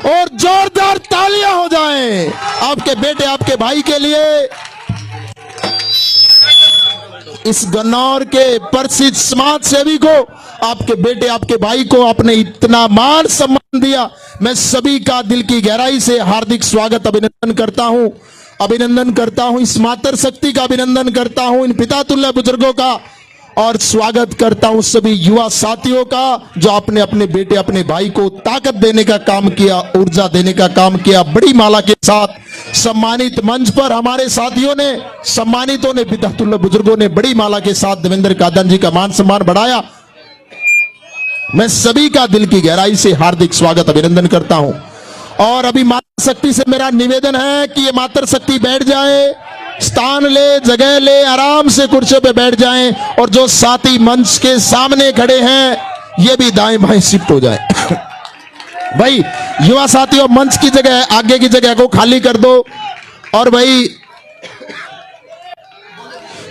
और जोरदार तालियां हो जाएं आपके बेटे आपके भाई के लिए। इस गन्नौर के प्रसिद्ध समाज सेवी को, आपके बेटे आपके भाई को आपने इतना मान सम्मान दिया, मैं सभी का दिल की गहराई से हार्दिक स्वागत अभिनंदन करता हूं। इस मातर शक्ति का अभिनंदन करता हूं, इन पिता तुल्य बुजुर्गों का, और स्वागत करता हूं सभी युवा साथियों का जो आपने अपने बेटे अपने भाई को ताकत देने का काम किया, ऊर्जा देने का काम किया। बड़ी माला के साथ सम्मानित मंच पर हमारे साथियों ने, सम्मानितों ने, पिता तुल्य बुजुर्गों ने बड़ी माला के साथ देवेंद्र कादन जी का मान सम्मान बढ़ाया। मैं सभी का दिल की गहराई से हार्दिक स्वागत अभिनंदन करता हूं। और अभी मातृ शक्ति से मेरा निवेदन है कि ये मातृ शक्ति बैठ जाए, स्थान ले, जगह ले, आराम से कुर्सियों पे बैठ जाएं, और जो साथी मंच के सामने खड़े हैं ये भी दाएं बाएं शिफ्ट हो जाए। भाई युवा साथियों, मंच की जगह, आगे की जगह को खाली कर दो। और भाई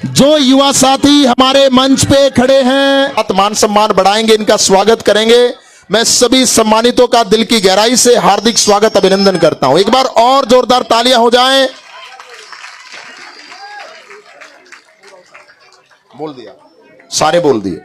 जो युवा साथी हमारे मंच पे खड़े हैं, मान सम्मान बढ़ाएंगे, इनका स्वागत करेंगे। मैं सभी सम्मानितों का दिल की गहराई से हार्दिक स्वागत अभिनंदन करता हूं। एक बार और जोरदार तालियां हो जाएं। बोल दिया, सारे बोल दिए।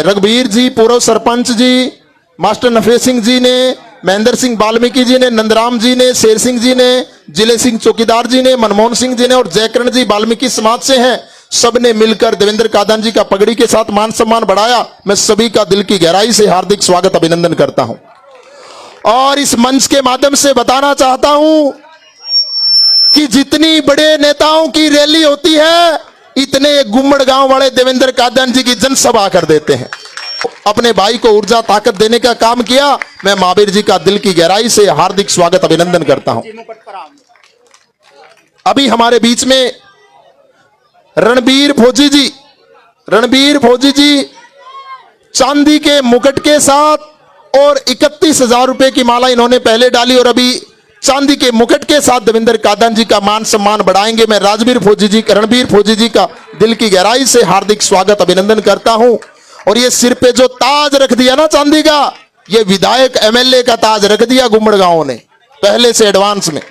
रघुवीर जी, पूर्व सरपंच जी, मास्टर नफेज सिंह जी ने, महेंद्र सिंह वाल्मीकि जी ने, नंदराम जी ने, शेर सिंह जी ने, जिले सिंह चौकीदार जी ने, मनमोहन सिंह जी ने, और जयकरण जी वाल्मीकि समाज से हैं, सबने मिलकर देवेंद्र कादन जी का पगड़ी के साथ मान सम्मान बढ़ाया। मैं सभी का दिल की गहराई से हार्दिक स्वागत अभिनंदन करता हूं। और इस मंच के माध्यम से बताना चाहता हूं कि जितनी बड़े नेताओं की रैली होती है, इतने गुम्मड़ गांव वाले देवेंद्र कादन जी की जनसभा कर देते हैं। अपने भाई को ऊर्जा ताकत देने का काम किया। मैं महावीर जी का दिल की गहराई से हार्दिक स्वागत अभिनंदन करता हूं। अभी हमारे बीच में रणबीर फौजी जी चांदी के मुकुट के साथ और 31,000 रुपए की माला इन्होंने पहले डाली, और अभी चांदी के मुकुट के साथ देवेंद्र कादन जी का मान सम्मान बढ़ाएंगे। मैं रणबीर फौजी जी का दिल की गहराई से हार्दिक स्वागत अभिनंदन करता हूं। और ये सिर पे जो ताज रख दिया ना चांदी का, ये विधायक एमएलए का ताज रख दिया गुम्मड़ गांव ने पहले से एडवांस में।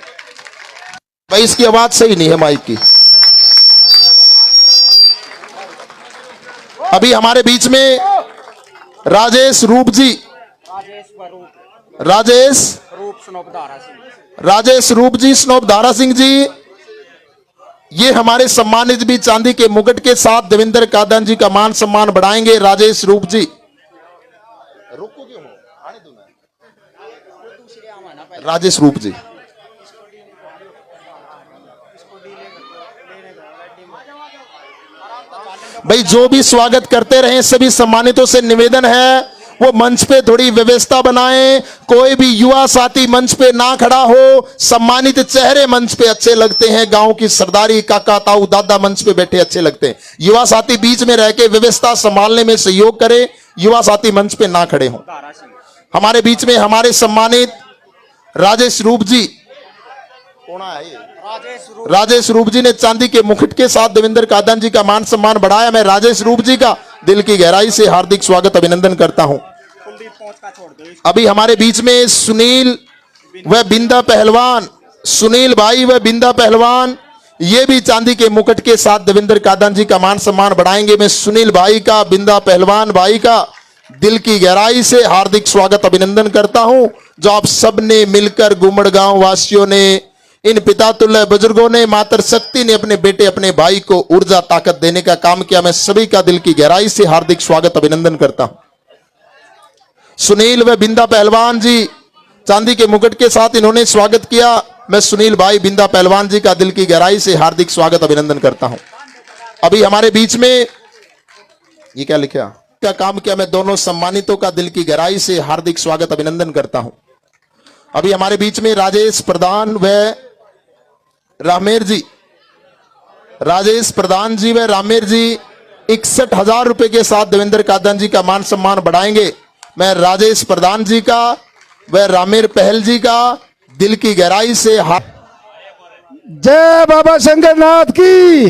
भाई इसकी आवाज सही नहीं है माइक की। अभी हमारे बीच में राजेश रूप जी स्नोपधारा सिंह जी, ये हमारे सम्मानित भी चांदी के मुकुट के साथ देवेंद्र कादन जी का मान सम्मान बढ़ाएंगे। राजेश रूप जी, राजेश रूप जी, भाई जो भी स्वागत करते रहे, सभी सम्मानितों से निवेदन है वो मंच पे थोड़ी व्यवस्था बनाएं। कोई भी युवा साथी मंच पे ना खड़ा हो। सम्मानित चेहरे मंच पे अच्छे लगते हैं, गांव की सरदारी, काका ताऊ दादा मंच पे बैठे अच्छे लगते हैं। युवा साथी बीच में रह के व्यवस्था संभालने में सहयोग करें, युवा साथी मंच पे ना खड़े हों। हमारे बीच में हमारे सम्मानित राजेश रूप जी, राजेश रूप जी ने चांदी के मुकुट के साथ देवेंद्र कादन जी का मान सम्मान बढ़ाया। मैं राजेश रूप जी का दिल की गहराई से हार्दिक स्वागत अभिनंदन करता हूं। अभी हमारे बीच में सुनील व बिंदा पहलवान, सुनील भाई व बिंदा पहलवान, ये भी चांदी के मुकुट के साथ देवेंद्र कादन जी का मान सम्मान बढ़ाएंगे। मैं सुनील भाई का, बिंदा पहलवान भाई का दिल की गहराई से हार्दिक स्वागत अभिनंदन करता हूं। जो आप सबने मिलकर गुम्मड़ गांव वासियों ने, इन पिता तुल्य बुजुर्गों ने, मातर शक्ति ने अपने बेटे अपने भाई को ऊर्जा ताकत देने का काम किया। मैं सभी का दिल की गहराई से हार्दिक स्वागत अभिनंदन करता हूं। सुनील व बिंदा पहलवान जी चांदी के मुकुट के साथ इन्होंने स्वागत किया। मैं सुनील भाई, बिंदा पहलवान जी का दिल की गहराई से हार्दिक स्वागत अभिनंदन करता हूं। अभी हमारे बीच में ये क्या लिखा, क्या काम किया, मैं दोनों सम्मानितों का दिल की गहराई से हार्दिक स्वागत अभिनंदन करता हूं। अभी हमारे बीच में राजेश प्रधान व रामेर जी, राजेश प्रधान जी व रामेर जी 61,000 रुपए के साथ देवेंद्र कादन जी का मान सम्मान बढ़ाएंगे। मैं राजेश प्रधान जी का व रामेर पहल जी का दिल की गहराई से जय बाबा शंकरनाथ की,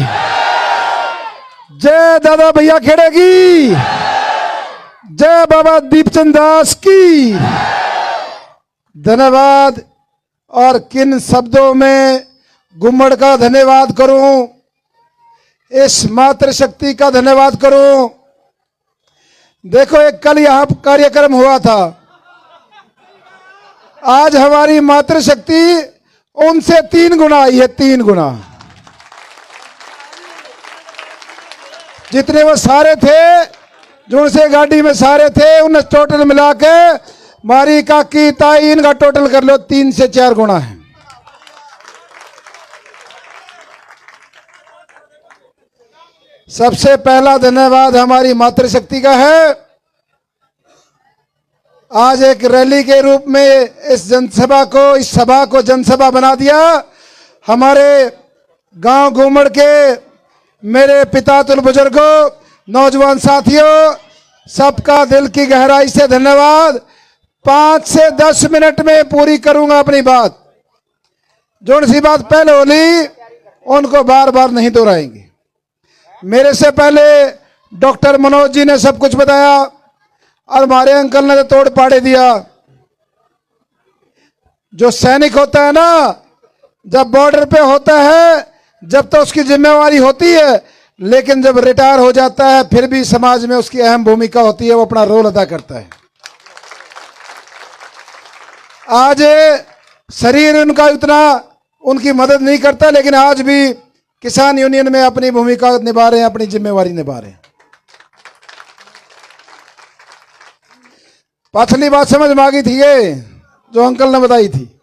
जय दादा भैया खेड़े की, जय बाबा दीपचंद दास की। धन्यवाद और किन शब्दों में गुम्मड़ का धन्यवाद करूं, इस मातृशक्ति का धन्यवाद करूं। देखो, एक कल यहां कार्यक्रम हुआ था, आज हमारी मातृशक्ति उनसे 3 गुना आई है, 3 गुना। जितने वो सारे थे, जो उनसे गाड़ी में सारे थे, उन्हें टोटल मिला के मारी काकी ताई इनका टोटल कर लो, 3 से 4 गुना है। सबसे पहला धन्यवाद हमारी मातृशक्ति का है। आज एक रैली के रूप में इस सभा को जनसभा बना दिया। हमारे गांव गुम्मड़ के मेरे पितातुल बुजुर्गों, नौजवान साथियों, सबका दिल की गहराई से धन्यवाद। 5 से 10 मिनट में पूरी करूंगा अपनी बात। जो सी बात पहले बोली उनको बार बार नहीं दोहराएंगे। मेरे से पहले डॉक्टर मनोज जी ने सब कुछ बताया और हमारे अंकल ने तो तोड़ पाड़े दिया। जो सैनिक होता है ना, जब बॉर्डर पे होता है, जब तो उसकी जिम्मेवारी होती है, लेकिन जब रिटायर हो जाता है फिर भी समाज में उसकी अहम भूमिका होती है, वो अपना रोल अदा करता है। आज शरीर उनका इतना उनकी मदद नहीं करता, लेकिन आज भी किसान यूनियन में अपनी भूमिका निभा रहे हैं, अपनी जिम्मेवारी निभा रहे हैं। पाछली बात समझ में आ गई थी, ये जो अंकल ने बताई थी,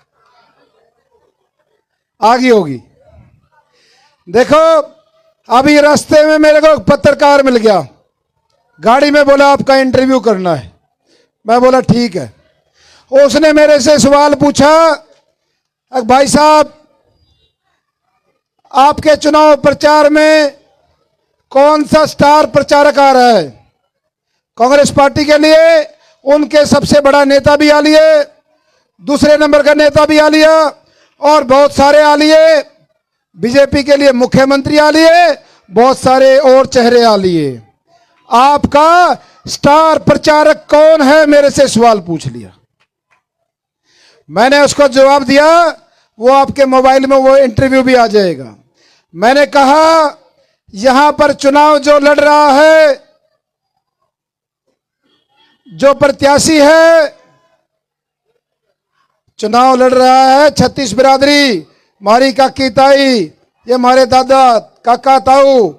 आगे होगी। देखो, अभी रास्ते में मेरे को पत्रकार मिल गया, गाड़ी में बोला आपका इंटरव्यू करना है। मैं बोला ठीक है। उसने मेरे से सवाल पूछा, भाई साहब, आपके चुनाव प्रचार में कौन सा स्टार प्रचारक आ रहा है? कांग्रेस पार्टी के लिए उनके सबसे बड़ा नेता भी आ लिए, दूसरे नंबर का नेता भी आ लिया और बहुत सारे आ लिए। बीजेपी के लिए मुख्यमंत्री आ लिए, बहुत सारे और चेहरे आ लिए। आपका स्टार प्रचारक कौन है? मेरे से सवाल पूछ लिया। मैंने उसको जवाब दिया, वो आपके मोबाइल में वो इंटरव्यू भी आ जाएगा। मैंने कहा, यहां पर चुनाव जो लड़ रहा है, जो प्रत्याशी है, चुनाव लड़ रहा है 36 बिरादरी, मारी काकी ताई, ये हमारे दादा काका ताऊ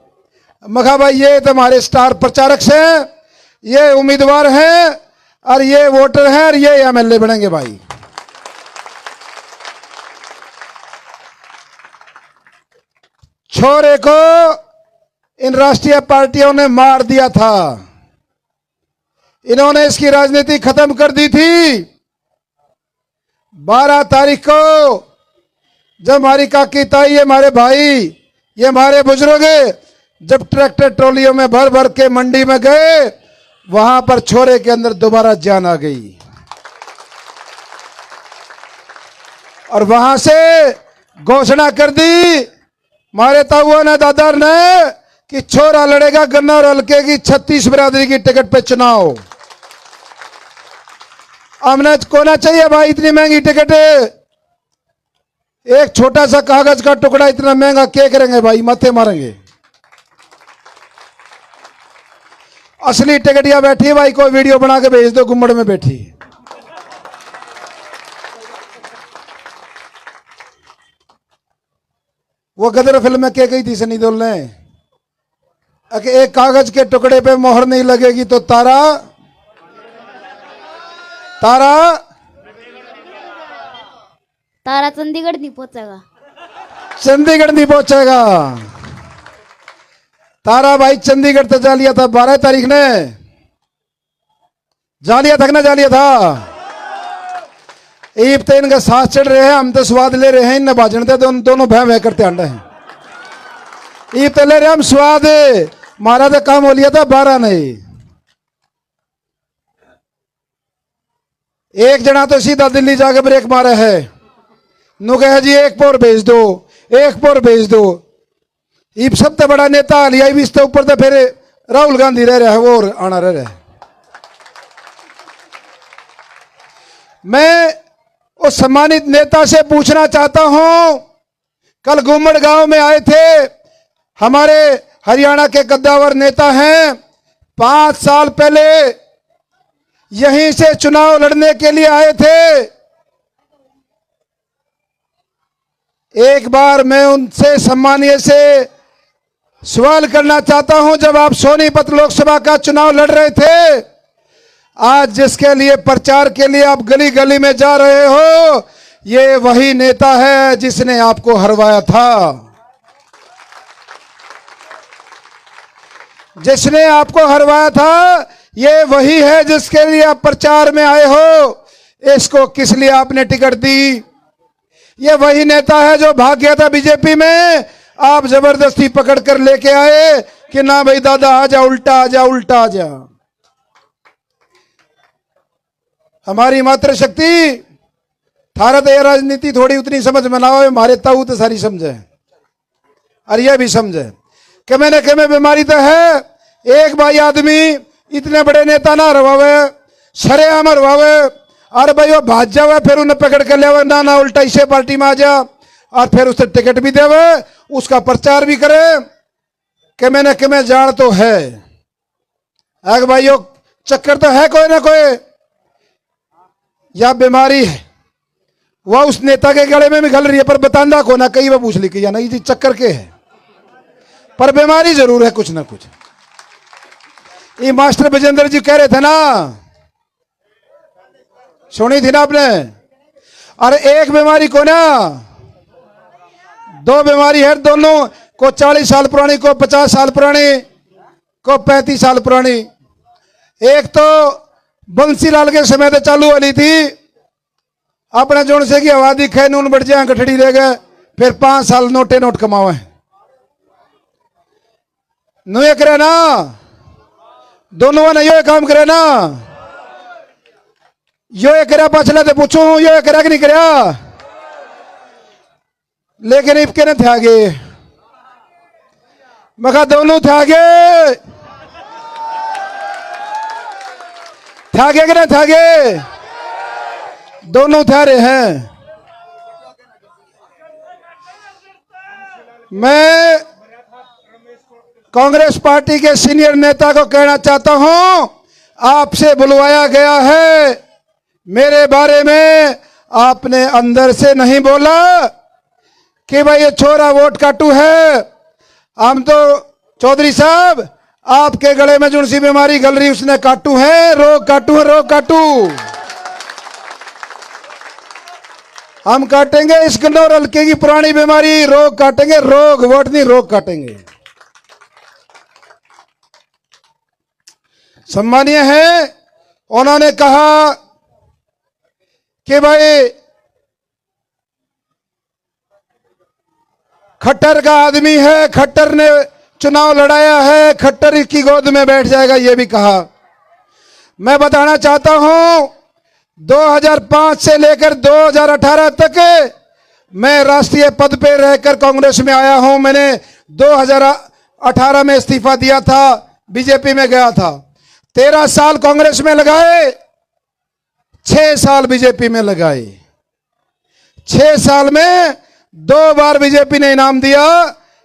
मखा भाई, ये तो हमारे स्टार प्रचारक हैं, ये उम्मीदवार हैं और ये वोटर हैं और ये एमएलए बनेंगे भाई। छोरे को इन राष्ट्रीय पार्टियों ने मार दिया था, इन्होंने इसकी राजनीति खत्म कर दी थी। 12 तारीख को जब हमारी काकी ताई, ये हमारे भाई, ये हमारे बुजुर्ग जब ट्रैक्टर ट्रॉलियों में भर भर के मंडी में गए, वहां पर छोरे के अंदर दोबारा जान आ गई और वहां से घोषणा कर दी हमारे ताऊआ ने, दादा ने, कि छोरा लड़ेगा गन्ना और हल्के की 36 बिरादरी की टिकट पे चुनाव। हमने कोना चाहिए भाई इतनी महंगी टिकट, एक छोटा सा कागज का टुकड़ा इतना महंगा क्या करेंगे भाई, माथे मारेंगे। असली टिकटिया बैठी है भाई, कोई वीडियो बना के भेज दो, गुम्मड़ में बैठी। वो गदर फिल्म में क्या कही थी सनी देओल ने, एक कागज के टुकड़े पे मोहर नहीं लगेगी तो तारा चंडीगढ़ नहीं पहुंचेगा, चंडीगढ़ नहीं पहुंचेगा। तारा भाई चंडीगढ़ तो जा लिया था 12 तारीख ने, जा लिया था कि ना जा लिया था। ईब तो इनका सांस चढ़ रहे हैं, हम तो स्वाद ले रहे हैं, इन भाजन दे दोनों भय भय करते अंडे हैं। ईब तो ले रहे हम स्वाद, मारा तो काम हो लिया था 12 नहीं। एक जना तो सीधा दिल्ली जाके ब्रेक मारे है, नु कहे जी एक पोर भेज दो, एक पोर भेज दो। ईब सबसे बड़ा नेता लिया भी इसके ऊपर तो फिर राहुल गांधी रह रहा है, वो और आना रह रहा है। मैं उस सम्मानित नेता से पूछना चाहता हूं, कल गुम्मड़ गांव में आए थे, हमारे हरियाणा के कद्दावर नेता हैं, 5 साल पहले यहीं से चुनाव लड़ने के लिए आए थे। एक बार मैं उनसे सम्मानीय से सवाल करना चाहता हूं, जब आप सोनीपत लोकसभा का चुनाव लड़ रहे थे, आज जिसके लिए प्रचार के लिए आप गली गली में जा रहे हो, ये वही नेता है जिसने आपको हरवाया था। जिसने आपको हरवाया था ये वही है जिसके लिए आप प्रचार में आए हो। इसको किस लिए आपने टिकट दी? ये वही नेता है जो भाग गया था बीजेपी में, आप जबरदस्ती पकड़ कर लेके आए कि ना भाई दादा आ जा, उल्टा आ जा, उल्टा आ जा। हमारी मातृशक्ति थारा तो ये राजनीति थोड़ी उतनी समझ में ना हो, हमारे ताऊ तो सारी समझे और यह भी समझे कि मैंने के में बीमारी तो है। एक भाई आदमी इतने बड़े नेता ना रवावे, सरेआम रवावे, और भाई वो भाज जावे, फिर उन्हें पकड़ कर ले ना ना उल्टा इसे पार्टी में आ जा, और फिर उसे टिकट भी देवे, उसका प्रचार भी करे कि मैंने के में जान तो है। अगर भाइयों चक्कर तो है कोई ना कोई, या बीमारी है वह उस नेता के गले में भी घल रही है, पर बतांदा को ना, कई बार पूछ ली कि या ना ये चक्कर के है, पर बीमारी जरूर है कुछ ना कुछ। ये मास्टर विजेंद्र जी कह रहे थे ना, सुनी थी ना आपने? अरे एक बीमारी को ना, 2 बीमारी है, दोनों को 40 साल पुरानी, को 50 साल पुरानी, को 35 साल पुरानी। एक तो बंसीलाल के समय तो चालू वाली थी, अपने जोन से की आबादी खे नून बढ़ जाए, गठड़ी ले गए, फिर 5 साल नोटे नोट कमावे नुए करे ना, दोनों ने यो काम करे ना, यो करा पछला तो पूछो यो करा कि नहीं करा, लेकिन इबके ने थे आगे, मैं कहा दोनों थे आगे, कि नहीं थे आगे, दोनों थे रहे हैं। मैं कांग्रेस पार्टी के सीनियर नेता को कहना चाहता हूं, आपसे बुलवाया गया है, मेरे बारे में आपने अंदर से नहीं बोला कि भाई ये छोरा वोट काटू है। हम तो चौधरी साहब आपके गले में जो सी बीमारी गल रही उसने काटू है, रोग काटू है, रोग काटू। हम काटेंगे इस गन्नौर हल्के की पुरानी बीमारी, रोग काटेंगे, रोग वोट नहीं, रोग काटेंगे। सम्मानीय है, उन्होंने कहा कि भाई खट्टर का आदमी है, खट्टर ने चुनाव लड़ाया है, खट्टर की गोद में बैठ जाएगा, यह भी कहा। मैं बताना चाहता हूं 2005 से लेकर 2018 तक मैं राष्ट्रीय पद पे रहकर कांग्रेस में आया हूं। मैंने 2018 में इस्तीफा दिया था, बीजेपी में गया था। 13 साल कांग्रेस में लगाए, 6 साल बीजेपी में लगाए। 6 साल में 2 बार बीजेपी ने इनाम दिया।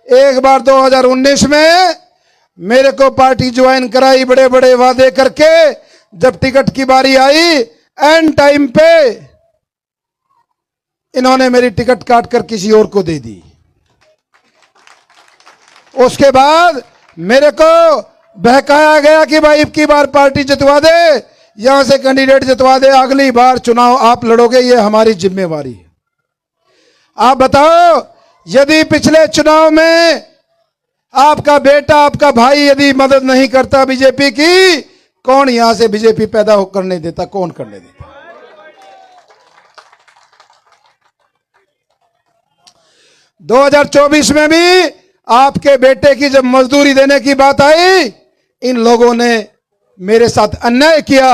एक बार 2019 में मेरे को पार्टी ज्वाइन कराई, बड़े बड़े वादे करके। जब टिकट की बारी आई, एंड टाइम पे इन्होंने मेरी टिकट काट कर किसी और को दे दी। उसके बाद मेरे को बहकाया गया कि भाई इबकी बार पार्टी जितवा दे, यहां से कैंडिडेट जितवा दे, अगली बार चुनाव आप लड़ोगे, ये हमारी जिम्मेवारी है। आप बताओ, यदि पिछले चुनाव में आपका बेटा, आपका भाई यदि मदद नहीं करता बीजेपी की, कौन यहां से बीजेपी पैदा करने देता? कौन करने देता? 2024 में भी आपके बेटे की जब मजदूरी देने की बात आई, इन लोगों ने मेरे साथ अन्याय किया,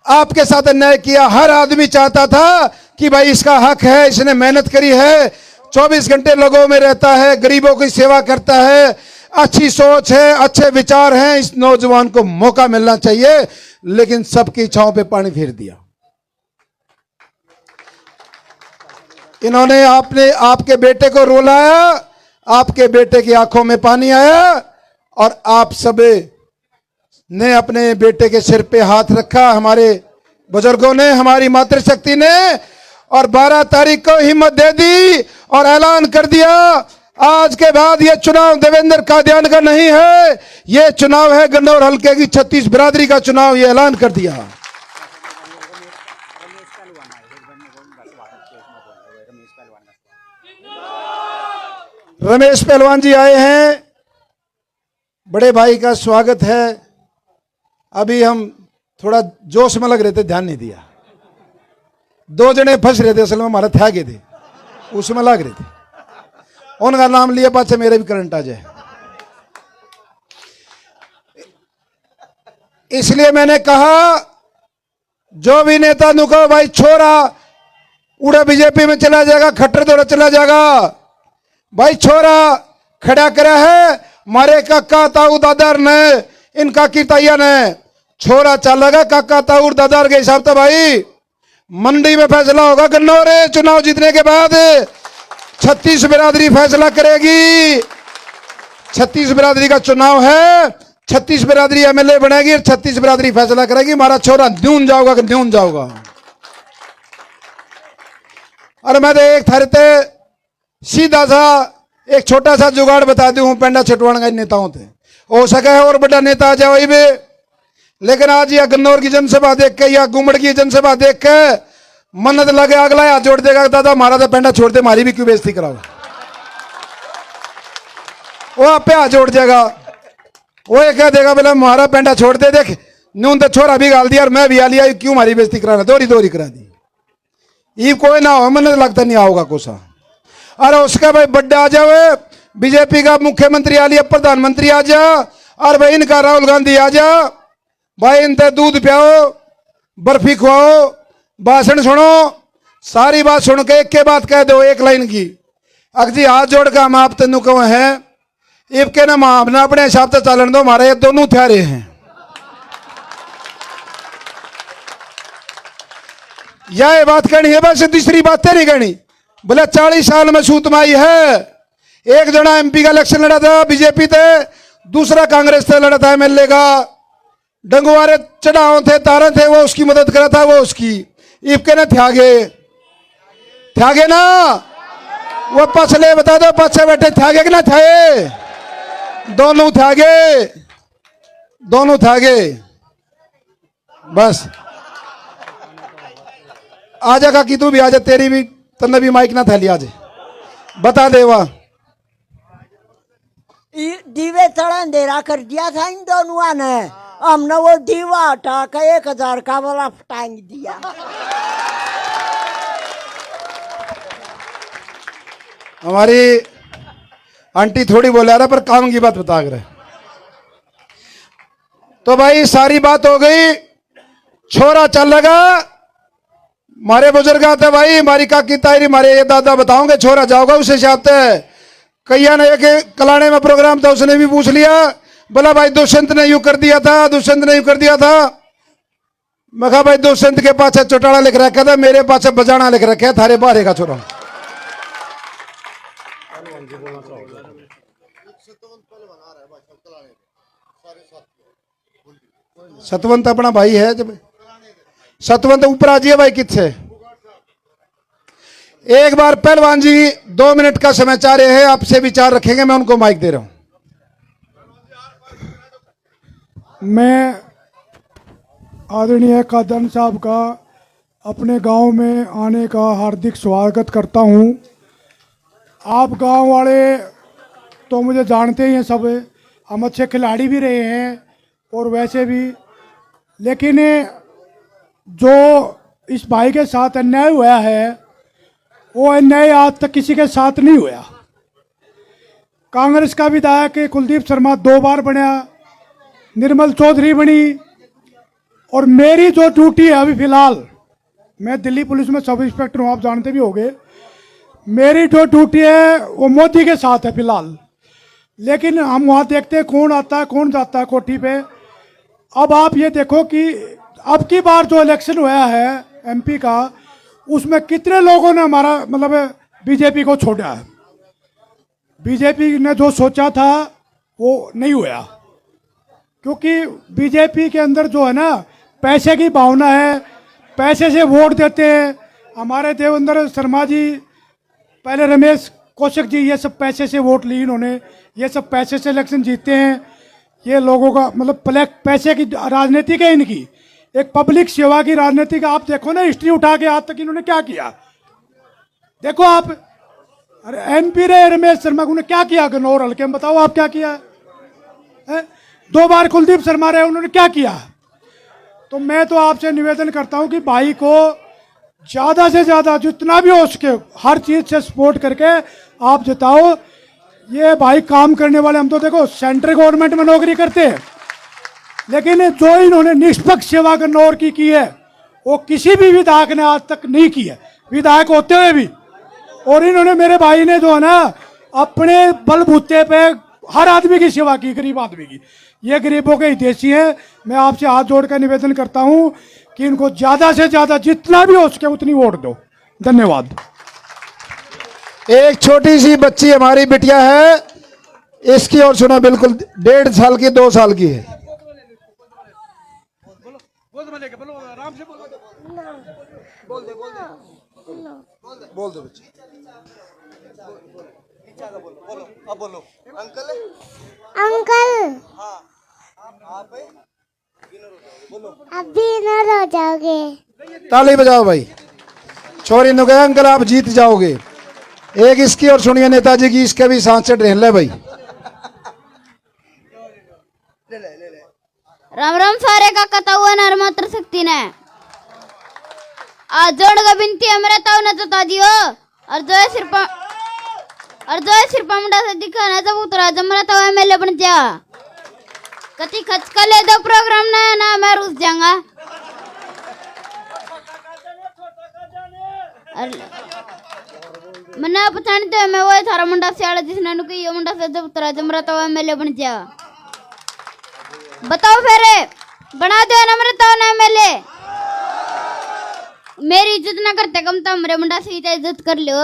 आपके साथ अन्याय किया। हर आदमी चाहता था कि भाई इसका हक है, इसने मेहनत करी है, 24 घंटे लोगों में रहता है, गरीबों की सेवा करता है, अच्छी सोच है, अच्छे विचार हैं, इस नौजवान को मौका मिलना चाहिए। लेकिन सबकी इच्छाओं पे पानी फेर दिया। इन्होंने आपके बेटे को रुलाया, आपके बेटे की आंखों में पानी आया और आप सब ने अपने बेटे के सिर पे हाथ रखा, हमारे बुजुर्गों ने, हमारी मातृशक्ति ने, और 12 तारीख को हिम्मत दे दी और ऐलान कर दिया आज के बाद ये चुनाव देवेंद्र कादियान का नहीं है, ये चुनाव है गन्नौर हल्के की 36 बिरादरी का चुनाव, ये ऐलान कर दिया। रमेश पहलवान जी आए हैं, बड़े भाई का स्वागत है। अभी हम थोड़ा जोश में लग रहे थे, ध्यान नहीं दिया। 2 जने फंस रहे थे, असल में हमारा था गए थे, उसमें लग रहे थे, उनका नाम लिया पाछे मेरे भी करंट आ जाए। इसलिए मैंने कहा जो भी नेता नु कहो भाई छोरा उड़ा बीजेपी में चला जाएगा, खट्टर दौरा चला जाएगा, भाई छोरा खड़ा करा है मारे काका ताऊ दादार ने, इनका कीर्तैया ने, छोरा चलेगा काका ताऊ दादार के हिसाब से भाई मंडी में फैसला होगा। गन्नौर चुनाव जीतने के बाद 36 बिरादरी फैसला करेगी। 36 बिरादरी का चुनाव है, 36 बिरादरी एमएलए बनेगी और 36 बिरादरी फैसला करेगी। हमारा छोरा न्यून जाओगा कि न्यून जाओगा। और मैं तो एक थारे ते सीधा सा एक छोटा सा जुगाड़ बता दूं पेंडा छटवाण का नेताओं थे, हो सके है और बड़ा नेता आ जाए भी, लेकिन आज या गन्नौर की जनसभा देख के या गुमड़ की जनसभा देख के मन्नत लगे अगला हाथ जोड़ देगा, दादा हमारा तो पेंडा छोड़ दे, हमारी भी क्यों बेइज्जती कराओ। वो आप पे हाथ जोड़ जाएगा, वो ये कह देगा बोला हमारा पेंडा छोड़ दे, देख नून तो छोरा भी गाल दिया और मैं भी आ लिया, क्यों हमारी बेइज्जती कराना, दोरी दोरी करा दी। ये कोई ना हो, मन्नत लगता नहीं आओगा कोसा। अरे उसका भाई बड्डा आ जावे, बीजेपी का मुख्यमंत्री आ लिया, प्रधानमंत्री आ जा, और भाई इनका राहुल गांधी आ जा, भाई इनते दूध पियाओ, बर्फी खुआओ, भाषण सुनो, सारी बात सुन के एक के बात कह दो एक लाइन की, अगजी हाथ जोड़ के हम आप तेन कहो हैं इब के ना मां अपना अपने हिसाब से चलन दो, हमारे ये दोनों थ्यारे हैं। यह बात कहनी है, बस दूसरी बातें नहीं कहनी। बोले 40 साल में सूतमाई है, एक जना एमपी का इलेक्शन लड़ा था बीजेपी थे, दूसरा कांग्रेस से लड़ा था एमएलए का, डंगुआरे चढ़ाव थे तारे थे, वो उसकी मदद करा था, वो उसकी इबके ने थ्यागे ना, वो पछले बता दो पछे बैठे थ्यागे कि ना थे, दोनों थ्यागे। बस आ जा कि तू भी आ जा, तेरी भी तन्ने भी माइक ना थैली आज बता दे। वाह दीवे थोड़ा अंधेरा कर दिया था इन दोनों ने, हमने वो दीवा हटा के 1000 का वाला टांग दिया। हमारी आंटी थोड़ी बोले रहा पर काम की बात बता कर। तो भाई सारी बात हो गई, छोरा चल लगा, मारे बुजुर्ग आते भाई, हमारी काकी तायरी मारे ये दादा बताओगे, छोरा जाओगा उस हिसाब से। कैया ने एक कलाने में प्रोग्राम था, उसने भी पूछ लिया, बोला भाई दुष्यंत ने यूं कर दिया था, दुष्यंत ने यूं कर दिया था। मैं कहा भाई दुष्यंत के पास चौटाला लिख रखा था, मेरे पास बजाना लिख रखा है, थारे बाहर का छोरा। सतवंत अपना भाई है, जब सतवंत ऊपर आ जाइए भाई किससे। एक बार पहलवान जी 2 मिनट का समय चाह रहे हैं, आपसे विचार रखेंगे, मैं उनको माइक दे रहा हूं। मैं आदरणीय कादन साहब का अपने गांव में आने का हार्दिक स्वागत करता हूं। आप गांव वाले तो मुझे जानते ही हैं सब, हम अच्छे खिलाड़ी भी रहे हैं और वैसे भी, लेकिन जो इस भाई के साथ अन्याय हुआ है वो अन्याय आज तक किसी के साथ नहीं हुआ। कांग्रेस का विधायक कुलदीप शर्मा 2 बार बना, निर्मल चौधरी बनी, और मेरी जो ड्यूटी है अभी फिलहाल, मैं दिल्ली पुलिस में सब इंस्पेक्टर हूँ, आप जानते भी होंगे, मेरी जो ड्यूटी है वो मोदी के साथ है फिलहाल। लेकिन हम वहाँ देखते हैं कौन आता है कौन जाता है कोठी पे। अब आप ये देखो कि अब की बार जो इलेक्शन हुआ है एमपी का, उसमें कितने लोगों ने हमारा मतलब बीजेपी को छोड़ा है। बीजेपी ने जो सोचा था वो नहीं हुआ, क्योंकि बीजेपी के अंदर जो है ना पैसे की भावना है, पैसे से वोट देते हैं। हमारे देवेंद्र शर्मा जी, पहले रमेश कौशिक जी, ये सब पैसे से वोट ली इन्होंने, ये सब पैसे से इलेक्शन जीतते हैं। ये लोगों का मतलब पैसे की राजनीति है इनकी, एक पब्लिक सेवा की राजनीति का। आप देखो ना हिस्ट्री उठा के आज तक इन्होंने क्या किया, देखो आप। अरे एमपी रहे रमेश शर्मा को क्या किया गन्नौर हल्के में, बताओ आप क्या किया है? 2 बार कुलदीप शर्मा रहे, उन्होंने क्या किया? तो मैं तो आपसे निवेदन करता हूं कि भाई को ज्यादा से ज्यादा जितना भी हो सके हर चीज से सपोर्ट करके आप जिताओ। ये भाई काम करने वाले, हम तो देखो सेंट्रल गवर्नमेंट में नौकरी करते हैं, लेकिन जो इन्होंने निष्पक्ष सेवा गन्नौर की है वो किसी भी विधायक ने आज तक नहीं की है, विधायक होते हुए भी। और इन्होंने, मेरे भाई ने जो है ना अपने बलबूते पे हर आदमी की सेवा की, गरीब आदमी की। ये गरीबों के हितैषी है। मैं आपसे हाथ जोड़कर निवेदन करता हूं कि इनको ज्यादा से ज्यादा जितना भी हो सके उतनी वोट दो। धन्यवाद। एक छोटी सी बच्ची हमारी बिटिया है, इसकी और सुना, बिल्कुल 1.5 साल की, 2 साल की है। बोल दो बच्ची। अंकल अभी न रो जाओगे। ताली बजाओ भाई। छोरी ने कहा अंकल आप जीत जाओगे। एक इसकी और सुनिए नेताजी की, इसके भी सांस से ढेर ले भाई। राम राम सारे का कथा हुआ नर मात्र शक्ति ने आज जोड़ का बिनती है मेरे ताऊ ने जता दियो। और जो है सिर्फ मुंडा से दिखाना जब उतरा जब मेरा ताऊ एमएलए बन जा कति खच कर ले दो प्रोग्राम ना मैं रुस जाऊंगा। मैंने पहचानते मैं वो थारा मुंडा सियाड़ा जिसने नुकी ये मुंडा से जब उतरा जब मेरा ताऊ एमएलए बन जा। बताओ फेरे बना दो ना मेरे ताऊ ना एमएलए। मेरी इज्जत ना करते कम तो मेरे मुंडा से इज्जत कर लो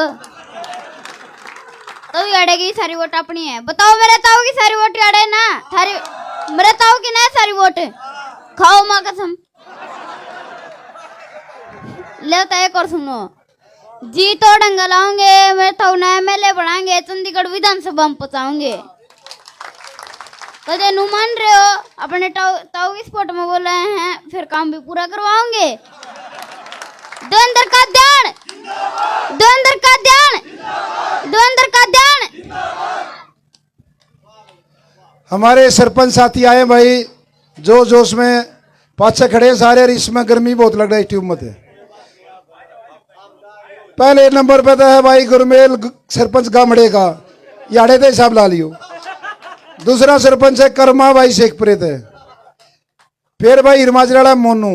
तो अड़ेगी सारी वोट अपनी है। बताओ मेरे ताऊ की सारी वोट अड़े ना थारी, मेरे ताऊ की ना सारी वोट खाओ माँ कसम। ले तो एक और सुनो, जी तो डंगा लाओगे मेरे ताऊ ना एमएलए बनाएंगे, चंडीगढ़ विधानसभा में पहुंचाओगे। कदे नु मान रहे हो अपने ताऊ की स्पॉट में बोल रहे हैं, फिर काम भी पूरा करवाओगे। दो अंदर का ध्यान, दो अंदर का ध्यान, दो अंदर का ध्यान। हमारे सरपंच साथी आए भाई, जो जोश में पाछे खड़े हैं सारे। इसमें गर्मी बहुत लग रहा है ट्यूब में। पहले नंबर पे तो है भाई गुरमेल सरपंच गामड़े का, याड़े थे हिसाब ला लियो। दूसरा सरपंच है कर्मा भाई शेखपुरे थे। फिर भाई हिरमाजराड़ा मोनू,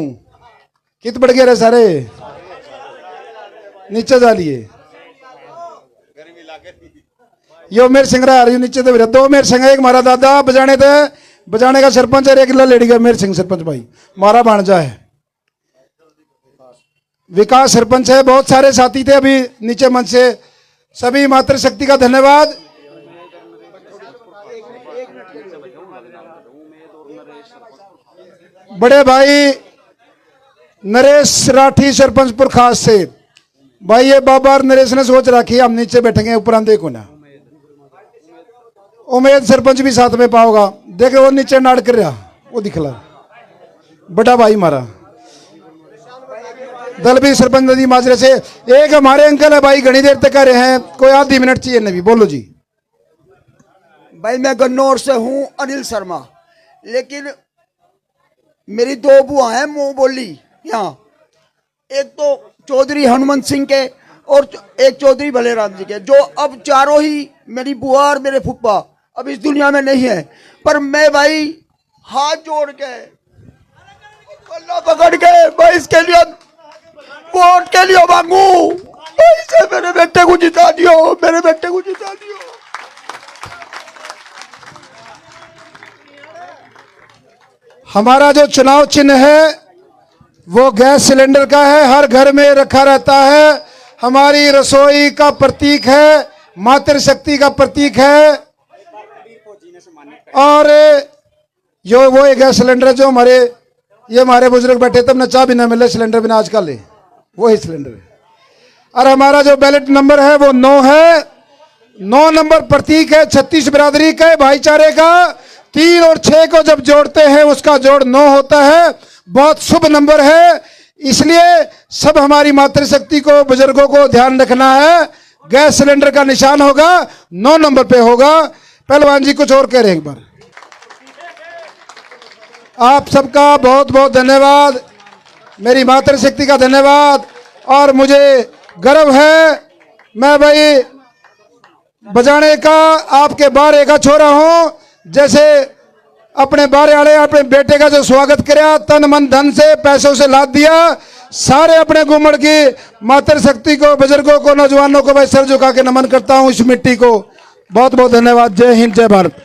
कित बढ़ गए रे सारे, नीचे जा लिए। यो मेरे सिंह रहा नीचे तो दो मेरे सिंह, एक मारा दादा बजाने का सरपंच है, एक लेडी का मेरे सिंह सरपंच भाई मारा भाणजा है। विकास सरपंच है। बहुत सारे साथी थे अभी नीचे मंच से, सभी मातृ शक्ति का धन्यवाद। बड़े भाई नरेश राठी सरपंचपुर खास से भाई, ये बाबा और नरेश ने सोच रखी हम नीचे बैठेंगे, ऊपर देखो ना। उमेद सरपंच भी साथ में पाओगा, देखे वो नीचे नाड़ कर रहा, वो दिखला बड़ा भाई मारा। दलबी सरपंच नदी माजरे से एक हमारे अंकल है भाई, घनी देर तक आ रहे हैं, कोई आधी मिनट चाहिए नबी। बोलो जी। भाई मैं गन्नौर से हूं, अनिल शर्मा। लेकिन मेरी 2 बुआ हैं मुंह बोली यहाँ, एक तो चौधरी हनुमंत सिंह के और एक चौधरी भलेराम जी के, जो अब चारों ही मेरी बुआ और मेरे फूफा अब इस दुनिया में नहीं है। पर मैं भाई हाथ जोड़ के अल्लाह पकड़ के भाई इसके लिए वोट के लिए मांगू, इससे मेरे बेटे को जिता दियो, मेरे बेटे को जिता दियो। हमारा जो चुनाव चिन्ह है वो गैस सिलेंडर का है, हर घर में रखा रहता है, हमारी रसोई का प्रतीक है, मातृशक्ति का प्रतीक है। और जो वो एक गैस सिलेंडर जो हमारे बुजुर्ग बैठे तब न चाह भी न मिले सिलेंडर बिना आजकल है, वही सिलेंडर है। और हमारा जो बैलेट नंबर है वो 9 है। 9 नंबर प्रतीक है छत्तीस बिरादरी के भाईचारे का। 3 और 6 को जब जोड़ते हैं उसका जोड़ 9 होता है। बहुत शुभ नंबर है, इसलिए सब हमारी मातृशक्ति को, बुजुर्गों को ध्यान रखना है। गैस सिलेंडर का निशान होगा 9 नंबर पे होगा। पहलवान जी कुछ और कह रहे हैं एक बार। आप सबका बहुत बहुत धन्यवाद, मेरी मातृशक्ति का धन्यवाद। और मुझे गर्व है, मैं भाई बजाने का आपके बारे का छोरा हूं। जैसे अपने बारे वाले अपने बेटे का जो स्वागत किया, तन मन धन से, पैसों से लाद दिया, सारे अपने घूमड़ की मातृशक्ति को, बुजुर्गों को, नौजवानों को मैं सर झुका के नमन करता हूं इस मिट्टी को। बहुत बहुत धन्यवाद। जय हिंद, जय भारत।